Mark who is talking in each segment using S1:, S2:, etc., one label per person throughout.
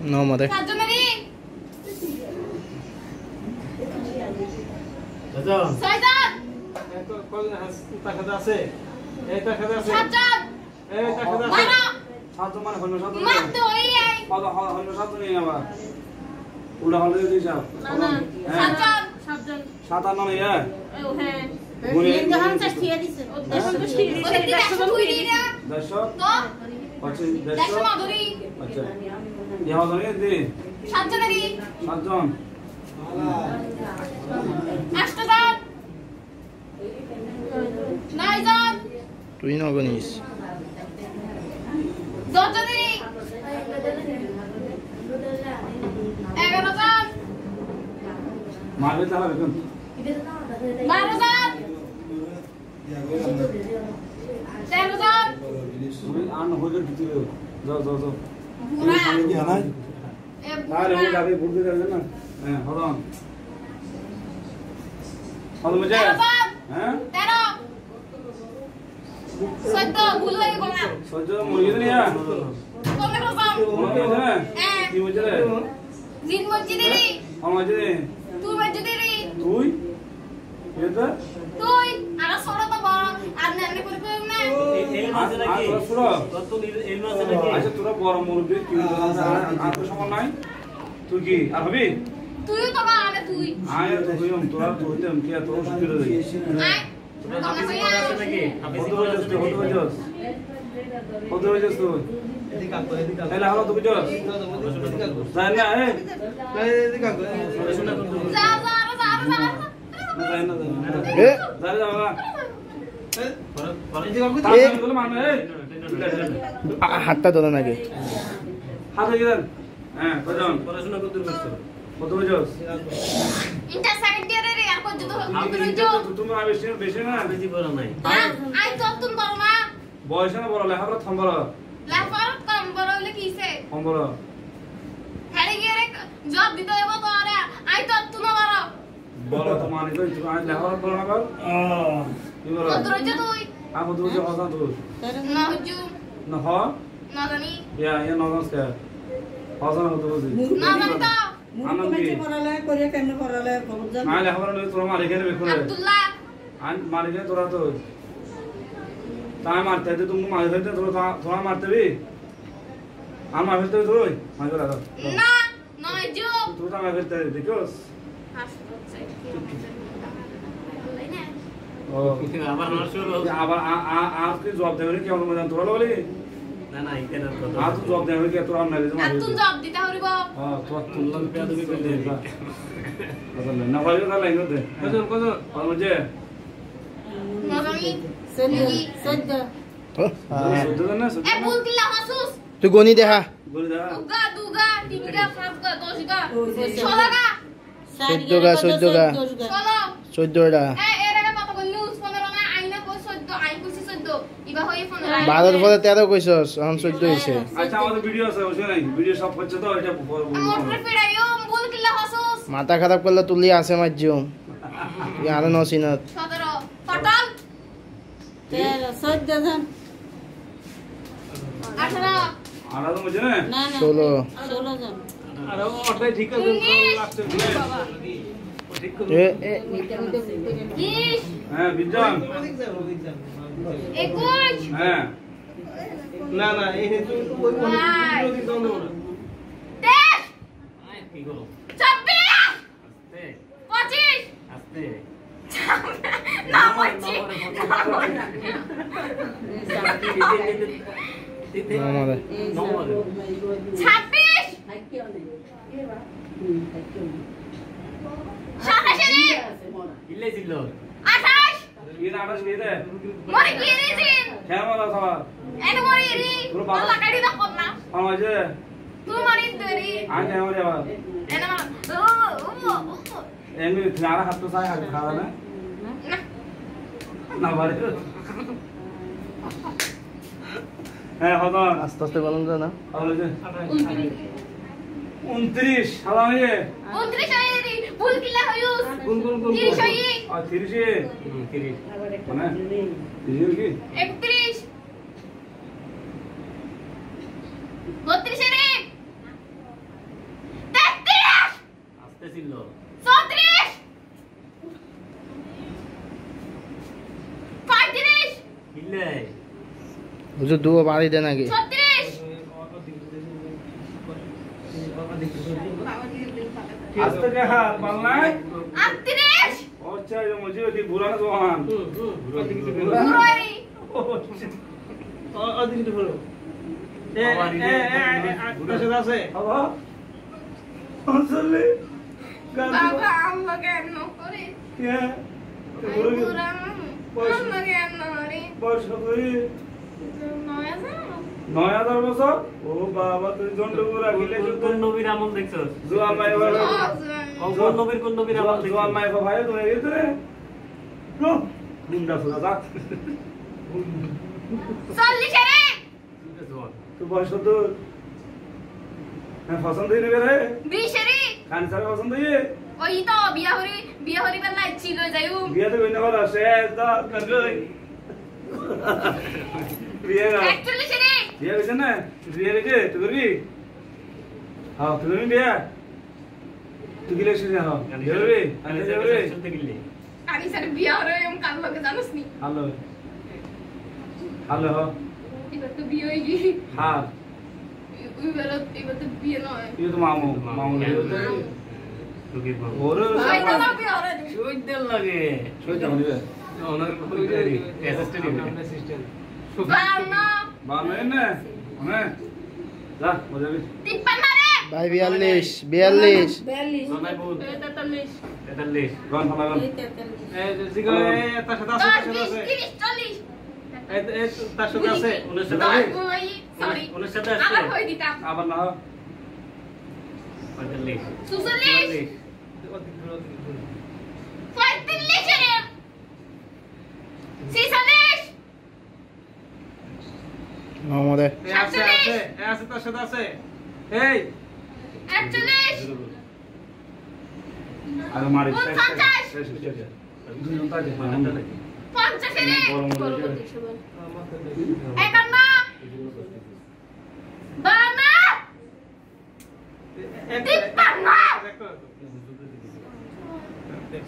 S1: No mother. Tuh ini organis. হাতটা ধরো নাকি
S2: হাত হয়ে গেলেন হ্যাঁ কজন পড়াশোনা করতে করছো কত বছর
S3: ইন্টার সেকেন্ড ইয়ারে রে আর কত তো
S2: তুমি বেশি বেশি না বেশি বড় নাই
S3: আই তো তুমি বড় না
S2: বয়স না বড় লেখাপড়া থম বড়
S3: লেখাপড়া কম বড় হলে কিছে
S2: কম বড়
S3: হেরে গিয়ে রে জব দিতে হবে তো আরে আই তো তুমি বড়
S2: বড় তো মানে তো আই লেখাপড়া বড় না বল কি বড়
S3: কত রইছ তুই
S2: আম তো যে কথা তো
S3: না হুজু
S2: না হ
S3: না জানি
S2: ইয়া না জানস হজন হতো বুঝি
S3: না জানি তো
S2: আনন্দ কি
S4: পড়ালে করে কেমনে পড়ালে খবর জান
S2: না লেখাপড়া লই তোরা মারি গেলে বেকুরে
S3: আব্দুল্লাহ
S2: আন মারি গেলে তোরা তো তাই মারতে দে তুমি মারি ফেলতে তোরা মারতে বি আর মার ফেলতে তুই মার করে দাও
S3: না না হুজু
S2: তুই তো মার ফেলতে দেখিস ও
S5: আবার নরসুর
S2: আবার আজ কি জব দেবে কি আমরা মজান তোরা বলি
S5: না না ইকেন কথা
S2: আজ জব দেবে কি তোরা না দিতে
S3: আর তুমি জব দিতে হরিব
S2: হ্যাঁ তো তুললা পেয়া দিবি করে দে আসলে না ভাই না লাইন দে কত কত আর মজে
S3: না জানি
S4: সদ্য
S2: সুদ না সুদ
S3: এ ভুল কিলা হাসুস
S1: তুই গনি দেখা
S2: বলি দা
S3: দুগা তিনগা পাঁচগা দশগা 16গা
S1: 14 14টা বারোর পরে 13 কইছস এখন 14 হইছে
S2: আচ্ছা আমাদের ভিডিও আছে ওই নাই ভিডিও সব হচ্ছে তো এটা
S1: মাথা খারাপ করলে তুলি আছে মাজ্জুম তুই আরো নসিনত
S3: 17 টোটাল
S4: 14 জন
S3: 18
S2: আলাদা মজে না
S4: না
S1: 16
S4: জন
S2: আর ওটাই ঠিক আছে লাগছে ঠিক করে হ্যাঁ বিজন
S3: 21
S2: হ্যাঁ
S6: না না এই ওই দিন দাও না
S3: 23
S5: আয় কি গো
S3: 24
S5: আস্তে
S3: 25
S5: আস্তে
S3: না বলছি
S1: আমাদের
S3: 26 27
S5: ইল্লে ছিল
S3: 28
S2: ইয়ে আটাশ দিয়ে দে
S3: মরে গিয়ে দিয়েছেন
S2: খেয়ে বলো সবার
S3: এনে মরে রি আল্লাহ কাটি দাও না
S2: আমার যে
S3: তুই মরি দরি
S2: আমি খেয়ে মরে আবার
S3: এনে মা
S2: এমনি নারা হাত তো চাই খাওয়া না না বাড়ি হ্যাঁ হদন
S1: আস্তে আস্তে বলুন তো না
S2: তাহলে যে 29 হালা হয়ে
S3: 29 হয়ে রি ভুল কিলা হইউস
S6: গুন
S3: 30 হই
S2: আর 30
S5: তিরিশ
S2: মানে 30 কি
S3: 31 32 রে 33
S5: আস্তে ছিল
S3: 34 35
S5: ইল্লে
S1: হুজুর দুও বাড়ি দেন আগে
S3: 36
S2: আস্তে কে হাত বাংলায়
S3: 38
S2: আচ্ছা এই মুঝে ওই বুড়ানো জওয়ান
S3: পুরোই
S6: অদিন তো হলো আছে
S2: হলো আসলে
S3: বাবা আল্লাহ কেন করে
S2: কে
S3: পুরা আল্লাহ কেন করে
S2: বয়স কই
S3: নয়া
S2: 9000 বছর ও বাবা তুই জন্ডপুরা গিলে
S5: কোন নবীর আমল দেখছস
S2: জোয়ান মাই বাবা
S5: কোন নবীর আমল
S2: জোয়ান
S5: দেখছস
S2: মাই বাবা ভাই তুই গেছ রে নো মুন্ডা সুদা যা
S3: 40 রে
S2: তুই বয়স কত হ্যাঁ পছন্দ হইনি রে
S3: 20 রে
S2: খান সারে পছন্দ হইয়ে
S3: ওই তো বিয়া হরি বেলা ছিল যাইউ
S2: বিয়ে তো কইনা বলা শেষ দা কই বিয়ে না
S3: 41 রে
S2: বিয়ে কইছ না বিয়ে রেখে তুই করবি হ্যাঁ তুই করবি বিয়ে তুই গিলে এসে হ্যাঁ বিয়ে করবি আমি যাবে
S5: চলতে গিলে
S3: আমি স্যার বিয়া হরে এম কাল লগে জানোস নি
S2: হ্যালো হ্যালো
S3: এবার তো বিয়ে হই গি
S2: হ্যাঁ
S3: এবার তো বিয়ে নয়
S2: ये तो मामू मामू ले होते हैं
S5: তোকে বল
S2: और
S3: ভাই তো না বিয়ে হরে
S5: চইতে লাগে
S2: छोड़ दे मुझे
S5: ওনার কম্পিউটারি অ্যাসিস্ট্যান্ট
S3: বানা
S2: बाल में ने हमें जा मुझे भी
S3: 53 রে
S1: ভাই 42
S4: 42
S5: সোনাই বহুত
S3: 43
S5: 43
S2: कौन फला कौन
S6: এই জিগো তার সাথে আছে
S3: 10 20 30 40
S6: এই তার সাথে আছে
S5: ওনার সাথে আছে
S3: ওই সরি
S5: ওনার সাথে আছে
S3: আবার কই দিতাম
S2: आबर ना
S5: 45
S3: 46 45 রে 46
S1: আমাদের
S6: এই আছে তার সাথে আছে এই
S3: 41
S2: अरे मारी
S3: पचास।
S2: दूर जनता के
S3: 50 রে
S2: বড় মনে হচ্ছে।
S3: 51 বানা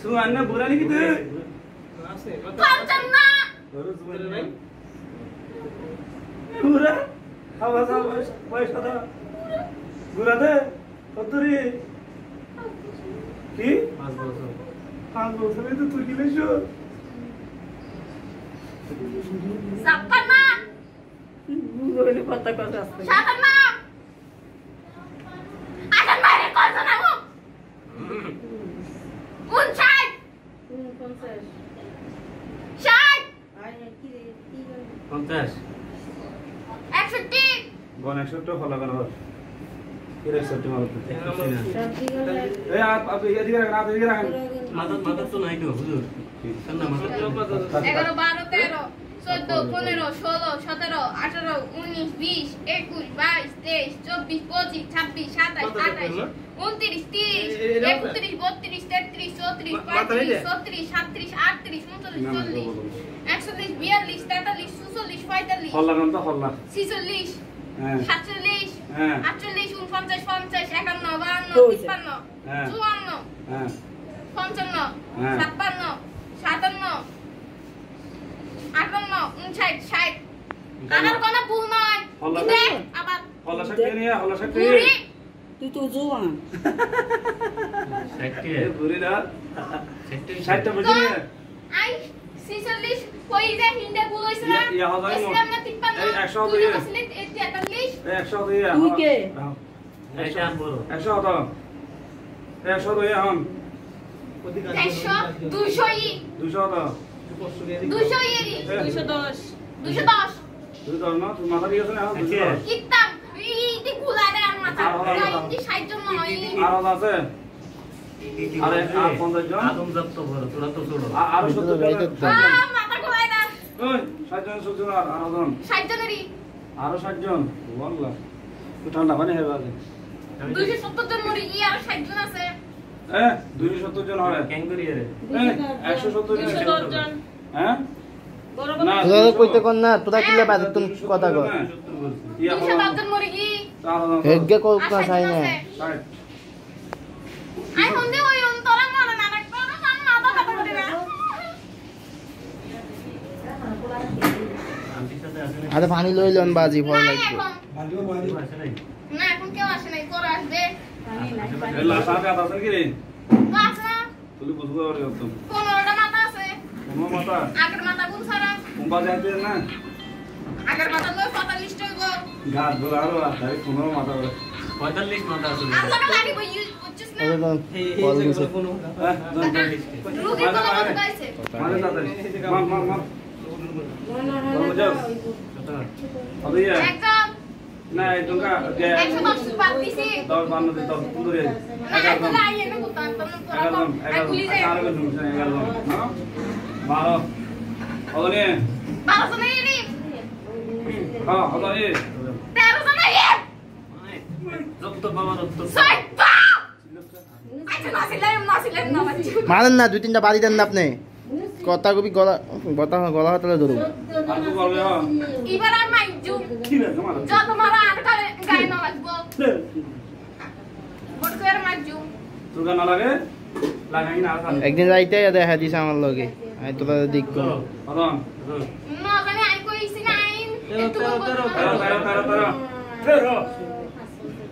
S2: सुन अन्ना बुरा नहीं किते
S6: আছে
S3: 55
S2: और सुन नहीं बुरा आवाज आवाज पैसा था बुरा दे कतरी की
S5: 5 বছর
S2: 5 বছর তো তুই গিলে শো
S3: 56
S4: গুগলে কথা কথা আছে
S3: 57 আসান মারে কত না গো 59
S4: 50
S3: 60
S4: আই কি রে কি
S5: 50
S3: 61
S2: गन 100 फॉलो करो फिर 100 मारो
S4: সব দিগলে
S2: ए आप इधर रखना आप इधर रखना
S5: মাদক তো নাই তো হুজুর কান্না মাদক
S3: 11 12 13 14 15 16 17 18 19 20 21 22 23 24 25 26 27 28 29 30 31 32 33 34 35 36 37 38 39 40 41 42 43 44 45
S2: फॉलो करो तो फॉलो
S3: 46
S2: हां
S3: 47
S2: হ্যাঁ
S3: 48 49 50 51 52
S2: হ্যাঁ
S3: 53
S2: হ্যাঁ
S3: 54
S2: হ্যাঁ
S3: 56 57 58 59 60 60 আমার কোনো ভুল নয়
S2: হল্লা
S3: দেখ
S2: শাক।
S3: আবার
S2: হল্লা শাক দিয়ে নিয়ে হল্লা শাক দিয়ে
S3: বুড়ি
S4: তুই তো জোয়ান।
S5: ষাটটি
S2: ঘুরি না
S5: ষাটটি
S2: 60টা বুঝি নিয়ে
S3: আই 46 কই যে হিন্দে ভুল হইছে না
S2: ইয়া হাজার মোট।
S3: ইসলাম না 53
S2: এই 100
S3: তুই
S2: দিয়ে।
S3: বলছিলি 43
S2: এই 100 দিয়ে
S4: তুই কে?
S5: এটা বড়
S2: 100 হতো 100 দিয়ে হন
S3: 100 200 ই
S2: 200 হতো
S3: 200 ই
S4: 210
S3: 210
S2: তুই তো না তুই মাথা দিয়ে আছে না এখন 210
S3: কিতাব ইতি গুলারে আর মাথা ইতি 60 জন নয়
S2: আর হাজার আছে আরে আর 50 জন
S5: আদম জব্দ বড় তোরা তো ছোট
S2: আরো 70 জন
S3: মাথা গুলাই না
S2: ওই 60 জন 70 জন আর জন
S3: 60 জনেরই
S2: আরো 60 জন বললা তুই ঠান্ডা পানি হবে আগে
S3: 270 জন মরি ই আর 60 জন আছে
S2: 270 জন হয়
S5: ক্যাঙ্গুরি রে
S2: 170 জন
S4: 210 জন।
S2: হ্যাঁ
S4: বড়
S2: না
S1: তোরা তো কইতে কোন না তোরা কিলে বাদে তুমি কথা কর
S5: 70 বলছি
S2: ইয়া
S3: 210 জন মরি কি
S1: হেগে কল না চাই না
S2: 60
S3: আই হন্দে ওই অন্তরা মনে না রাখতো না মাথা ব্যথা করে না
S5: আন্টির সাথে আছে না
S1: আরে পানি লইলন বাজি ভয়
S3: না
S1: লাগবে
S3: এখন
S5: আছে নাই
S3: না এখন কেউ আসে নাই তোরা আসবে
S4: পানি নাই, পানি
S2: এলা সাথে আছে কি রে
S3: তো আসে না
S2: তুই বুঝবো আর একদম
S3: 15টা মাথা আছে
S2: কোন মাথা
S3: আগের মাথা কোন সারা
S2: কোনবা যাইতে না
S3: আগের মাথা লই 45 টা গো
S2: গাছ বলা আর তাই কোন মাথা বলে
S5: 45 মাথা আছে
S3: আল্লাহ লাগি বই বুঝছিস না
S1: ওরে তো কল দিছে
S3: রুগী কোন মত গাইছে
S2: মারে দাদা মার মার মার
S4: না, না,
S2: বলো
S4: না,
S2: যাও।
S4: না,
S2: হবে ইয়া
S3: একদম
S2: না এটুকা
S3: 110 বাদ দিছি
S2: 10 বান্ন 10 কুন্দরে
S3: না এখন আইয়ে না কোথা তুমি তোরা কম আই ভুলি যাই
S2: 11 না 12 ওনে
S3: 12 জন এই
S2: হ্যাঁ হলো এ
S3: 13 জন এই
S5: জব্দ বাবা রক্ত
S3: সাইতা আচ্ছা নাসিলেন না বাচ্চা
S1: মারেন না দুই তিনটা বাড়ি দেন না আপনি কথা কবি গলা গলা হাতলে ধরুন
S2: আর তো বলবে হ্যাঁ
S3: এবার আর মাইজু
S2: কি রে তোমার
S3: যত মারা আর গায় না লাগবো বড় করে মাইজু
S2: তোর গান না লাগে লাগাই না আর
S1: একদিন যাইতে দেখা দিছে আমার লগে আই তোরা দিক কর
S2: হদন
S3: না জানি আই কইছি না আইন একটু
S2: তেরো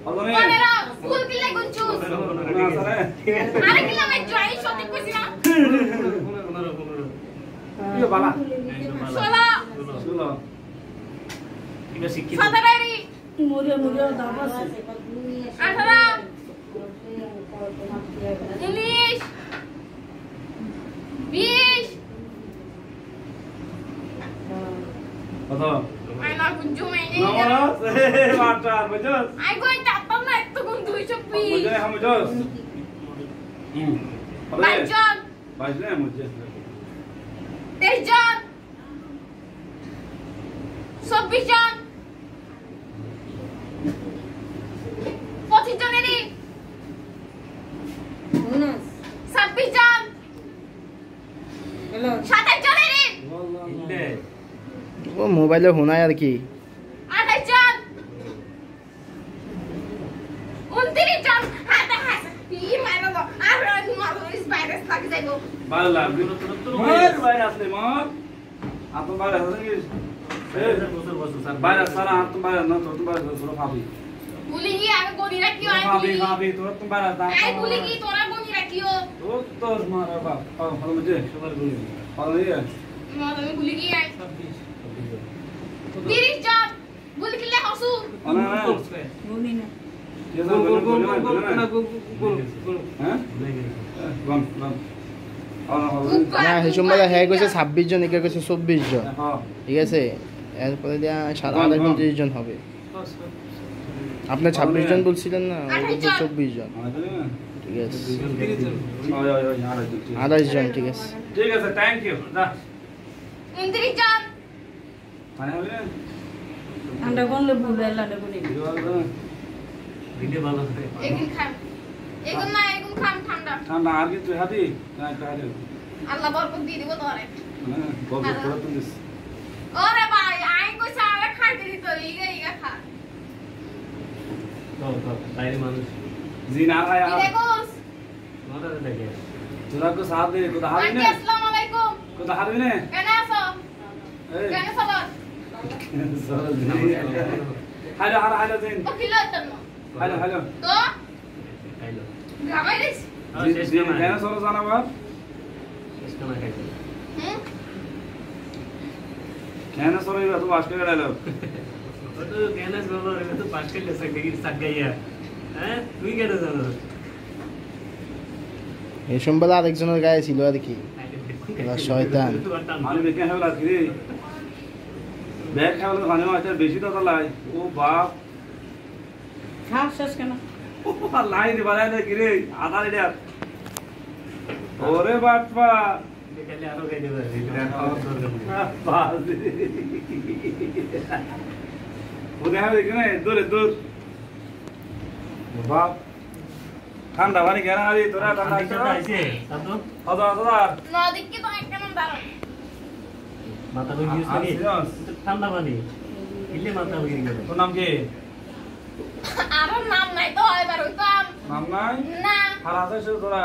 S2: হদনে
S3: পনেরো ফুল কিলে গুনছু আরে কিলা মাইজু আই সত্যি কইছি না
S2: 15 ইয়ে বালা
S3: 16
S2: শুনো
S5: এটা শিক্ষিত
S3: 17 রি
S4: মুড়ে মুড়ে দাম আছে।
S3: 18 19 20
S2: কত
S3: আই না গুনছু মাইনে
S2: না মাটা বুঝছস
S3: আই কই তাপন না একটু গুন 220
S2: বুঝে হাম বুঝছস হবে
S3: 22 জন
S2: 22 না মুঝে
S3: 23 জন 24 জন 25 জনেরই 26 জন
S4: হ্যালো
S3: 27 জনেরই
S5: ইন্ডে
S1: ও মোবাইলে শোনায় আর কি
S3: 28 জন 29 জন হাতে হাতে ই মারো আর মারোস ভাইরাস লাগি যাইবো
S2: বালা মার বাইরে আসলে মার আপন বাইরে আসলে কি
S5: বছর বছর স্যার
S2: বাইরে সারা আপন বাইরে না তো বাইরে তোরা ভাবি
S3: বলি কি আমি গনি রাখিও আই
S2: ভাবি
S3: বলি
S2: ভাবি তোরা তুমি বাইরে দা
S3: আই বলি কি তোরা গনি রাখিও
S2: তো তোর মার বাপ ভালো বুঝে
S5: সবার গুলি
S2: ভালো ইয়ে
S3: আমি বলি কি আই 30 জন বলি কি লে হসু
S2: না না
S4: মুনি না
S2: ये सब गोल गोल गोल गोल हैं
S5: ভুলে গেছি
S2: गन गन
S1: না সেই সময় হ্যাঁ কইছে 26 জন একে কইছে 24 জন
S2: हां
S1: ঠিক আছে এরপরে দিয়া 29 জন হবে আপনি 26 জন বলছিলেন না ওটা তো 24 জন ঠিক আছে
S5: দুইজন ব্যক্তি
S1: 28 জন ঠিক আছে
S2: ठीक है सर थैंक यू जा
S3: 29 জন
S2: आने वाले
S4: আন্ডা কোনলে বুলে লাডে কোনি
S5: ভিডিও ভালো করে
S3: এগুন খাম এগুন না এগুন খাম ঠান্ডা
S2: ठंडा आर की तू हाथी ना कहा दे
S3: আল্লাহ বরকত দিয়ে দিব তোরে
S2: बहुत थोड़ा तुम दिस
S3: ওরে ভাই আই কইছে আরে খাইতে দিত ইগা খা
S5: তো বাইরে মানুষ
S2: जीन आ रहा
S3: কি
S2: यार
S3: দেখোস
S5: মারা দেখে
S2: तुरा को साथ दे को हाथ
S3: আন্টি
S2: ने
S3: আসসালামু আলাইকুম
S2: को हाथ ने
S3: কেন আছো
S2: ए
S3: কেন সবার
S2: হাইলো হারা হাইলো দিন
S3: ও কিলো তন্ন
S2: হাইলো হাইলো
S3: তো গামাইরিস
S2: কেন সরো জানাবা
S3: হুম
S2: কেন সরো তো বাস করে গেল
S1: এই সম্বলে আরেকজনের গায়ে ছিল আর কি শয়তান
S2: মানে বেকে হেলা কি রে ব্যাগ খাওয়ালে খানে মাছ বেশি তো লাই ও বাপ
S4: খাও শেষ কেন
S2: ও লাই দি বাড়াই দে কি রে আধা লিটার ওরে বাপা ওদের হবে কি না দূরে দূর বাপ ঠান্ডা পানি কেন আরে তোরা ঠান্ডা খাইছে হাজার হাজার
S3: নদীকে তো একটা নাম দাঁড়াও
S5: ঠান্ডা পানি ইলে মাথা হয়ে গেল
S2: তোর নাম কি
S3: আরো নাম নাই তো এবার হইতাম
S2: নাম নাই
S3: না
S2: আর হাজার তোরা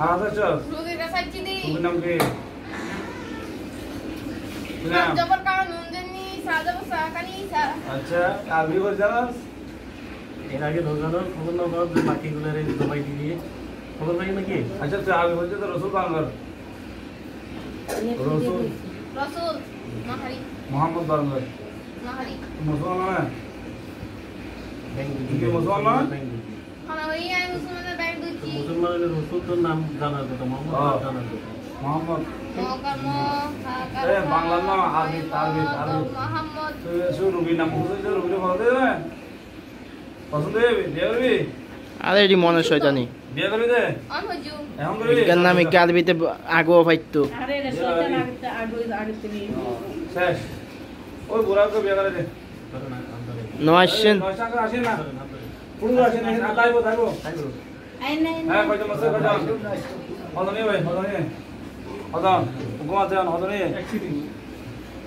S2: হাজার
S3: রোগীর কাছে চিনি
S2: তোর নাম কি
S3: নাম জবর কারণ নন্দনী সাজব সাকানি সা
S2: আচ্ছা আরবি বল জানাস
S5: এর আগে দোকানের খবর নাও বাকিগুলোর জমাই দিয়ে খবর পাই নাকি
S2: আচ্ছা তুই আরবি বলছিস তো রসুল বাংলার রসুল
S3: রসুল নাহারি
S2: মোহাম্মদ বাংলার
S3: নাহারি
S2: মুসলমান কি মুসলমান
S3: খানা ওই আই মুসলমানের ব্যাগ দুটি
S5: মুসলমানের রসুল তোর নাম জানার কথা মোহাম্মদ জানার কথা
S2: মোহাম্মদ
S3: মোকাম
S2: এ বাংলা না আরবি আরবি আরবি
S3: মোহাম্মদ
S2: তুই শুরু রুবি নাম বুঝছিস রুবি বল দে না পছন্দ হবে বিয়ে করবি
S1: আরে এটি মনে শয়তানি
S2: বিয়ে করবি দে
S3: অনহজু
S2: এখন করবি
S1: বিজ্ঞান নামে আরবিতে আগেও পাইতো
S4: আরে রে শয়তান আগে তুমি
S2: শেষ ওই বুড়াকে বিয়ে করে দে
S1: নো আসছেন
S2: নয় টাকা আসে না পুরো আসে না আদাইবো থাকবো
S4: আই নাই
S2: হ্যাঁ কয়টা মাসে কয়টা হদনি ভাই হদনি হদন ঘুমাতে হন হদনি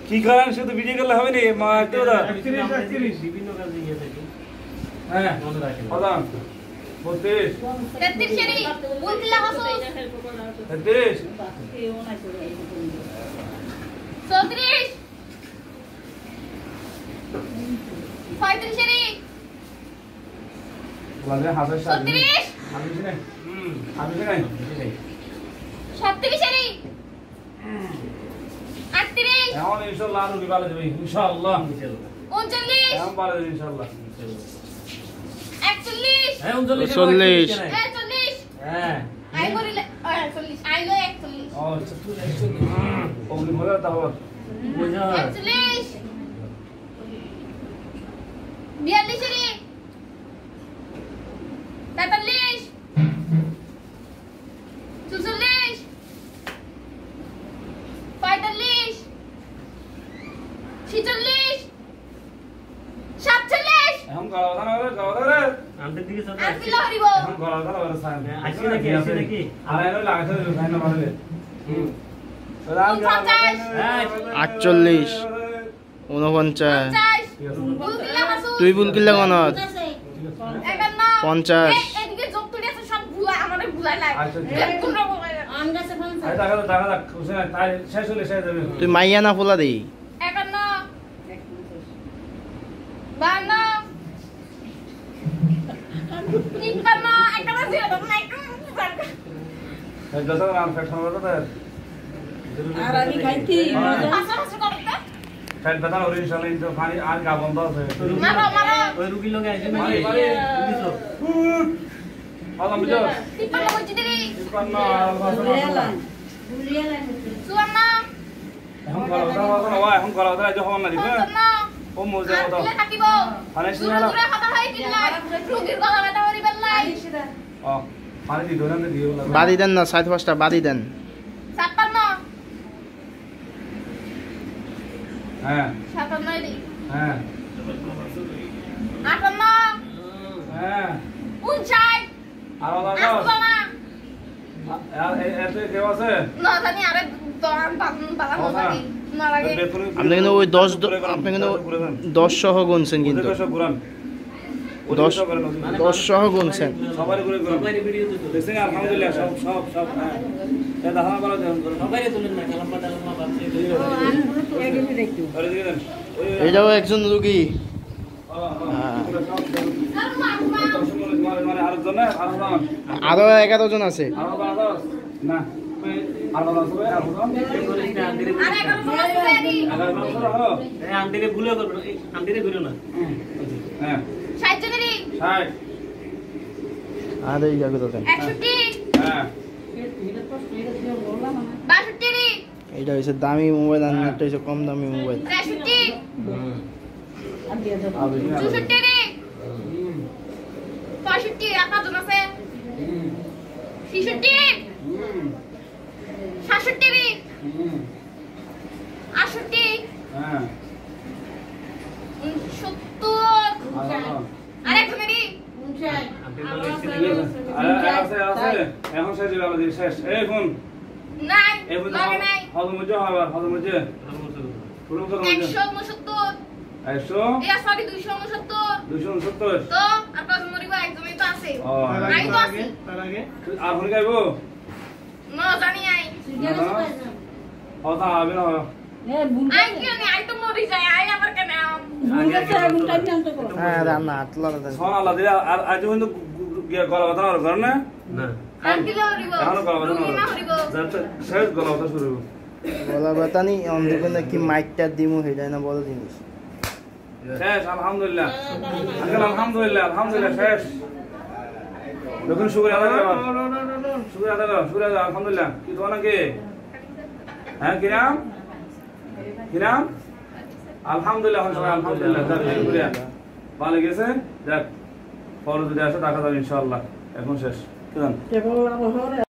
S2: কি করেন শুধু ভিডিও করলে হবে নি মা একটু দা
S5: বিভিন্ন কাজে ইয়ে থাকে
S2: হ্যাঁ
S5: মনে রাখেন
S2: হদন 32
S3: 33 শরি বুঝলা হাসো
S2: 33
S4: এই ওনাই করে
S3: 34 35 শরি
S2: লাগে হাজার
S3: 36
S2: আমি শুনে আমি শুনে
S3: 37 শরি 38
S2: এখন ইনশাআল্লাহ আর রুবি ভালো যাবে ইনশাআল্লাহ
S3: 39
S2: এখন ভালো যাবে ইনশাআল্লাহ
S3: 41
S5: হ্যাঁ
S1: 40
S3: 40
S5: হ্যাঁ
S3: আই করিলে 40 আই লো 41
S2: ও ওগুলি মজা দাও
S5: বুঝা
S3: 41 42 শরি 43 44 45 46 47
S2: এখন গাওয়া
S5: আমাদের দিকে সব
S3: আর কিলো হরিব
S2: এখন গলা গলা বড় সাইন
S5: আসি নাকি
S2: আর এর লাগাতে সাইন না পারলে হুম
S1: 48 49 তুই ভুল কিল্লা কোনত 50
S3: এদিকে যোগ তুই আছে সব ভুলা আমারে ভুলাই লাই
S2: আচ্ছা, আচ্ছা।
S3: তোমরা ভুলাই
S4: আম গাছে ফোন
S2: আই টাকা হোসেন তাই শেষ হলে শেষ যাবে
S1: তুই মাইয়া না ফুলা দেই
S3: 51 52 53 একটা বাজে তো না
S2: এই দশা নাম ফ্যাক্টর করতে
S4: আর আমি খাইতি
S3: পাঁচটা পাঁচটা করতে
S2: ফ্যাট বেতন ওর ইনশাআল্লাহ ইনতো পানি আর গা বন্ধ আছে
S3: মারো মারো
S5: ওই রুগী লগে আইছে
S2: মারি,
S5: নাকি
S2: মারি।
S5: বুঝছো
S2: আলাম বুঝো
S3: 53 বলছি দিদি
S2: পান্না
S3: সুবর্ণা
S2: এখন করা দাও যে হওয়ার না দিবে
S3: সুবর্ণা
S2: ও মজা
S3: আর
S2: মতো
S3: কিলে থাকিব
S2: আরে
S3: দূরে
S2: সিনালা
S3: দূরে কথা হয় কিল্লাই রোগীর গলা ব্যথা করি বেলাই
S2: ও পানি দি ধরে না দিও
S1: বাদি দেন না 5টা বাদি দেন
S3: 56
S2: হ্যাঁ
S3: 57 দি
S2: হ্যাঁ
S3: 58
S2: হ্যাঁ
S3: 59
S2: আর দাও
S3: আসবানা
S2: আর এতে কেউ আছে
S3: না জানি আরে দরান বালা মজাকি না লাগে
S1: আপনি কিন্তু ওই 10 আপনি কিন্তু 10 সহ গুনছেন কিন্তু
S2: সব ঘুরান
S1: 10 সহ গুনছেন
S2: সবারই ঘুরে ঘুরান
S5: সবাই ভিডিও তো
S2: দেখছেন আলহামদুলিল্লাহ সব হ্যাঁ এ দাহানা বলা দেন
S5: সবাই তুলেন না কালাম্মা টালাম্মা বাচ্চা
S4: ও আর এগুলো দেখতো
S2: আরে দিকে দেন
S1: এটাও একজন রুগী
S2: মানে আরেকজন না আরেকজন
S1: আরো 11 জন আছে
S2: না আরেকজন
S5: করিস না আন্দিরে
S3: আরে এখন সমস্যা নেই
S5: এই আন্দিরে ভুলে করবে এই আন্দিরে ঘুরো না
S2: হ্যাঁ
S3: 60 জনেরই
S2: 60
S1: আর এই জায়গা তো
S3: 61
S2: হ্যাঁ
S4: এটা তো এটা ছিল বললাম না
S3: 62
S1: এইটা হইছে দামি মোবাইল আর একটা হইছে কম দামি মোবাইল
S3: 63
S4: আর দিয়ে দাও
S3: 64 65 একা জন আছে 66 67 68
S2: হ্যাঁ
S3: 70 আরেকজনেরই
S2: এখন শেষ হয়ে শেষ এই ফোন
S3: নাই
S2: এই ফোন
S3: লাগে নাই
S2: হজম হচ্ছে আবার হজম হচ্ছে পুরো তো
S3: 169
S2: 100
S3: সরি 269
S2: 270
S3: তো আর কত মরিব একজনই তো আছে
S2: ও
S3: নাই তো আছে
S6: তার আগে
S2: আর ফোন গাইবো
S3: না জানি আই
S2: কথা হবে না
S4: এ বুন
S3: আই কি জানি আই তো মরি যাই আই আবার কেন
S4: বুন কাছে আগুন টাইম জানতো কো
S1: হ্যাঁ রান্না আটলা
S2: সোন আল্লাহ দিলে আর আজ কিন্তু গলা কথা না করে না
S5: না
S3: আর কি মরিব
S2: এখনো গলা কথা
S3: রুগী না
S2: না
S3: মরিব
S2: যাতে শেষ গলা কথা শুরু
S1: বলা বাতানি অন্ধকে নাকি মাইকটা দিমু হেডাই না বড় জিনিস
S2: শেষ আলহামদুলিল্লাহ আঙ্কেল আলহামদুলিল্লাহ শেষ দেখুন শুকরিয়া আদায় করো শুকরিয়া আদায় করো শুকরিয়া আদায় আলহামদুলিল্লাহ কি তো নাকি হ্যাঁ কি নাম আলহামদুলিল্লাহ আলহামদুলিল্লাহ শুকরিয়া ভালো গেছে দেখ পরে যদি আসে টাকা দাও ইনশাআল্লাহ এখন শেষ কি জান
S4: কে বড় বড়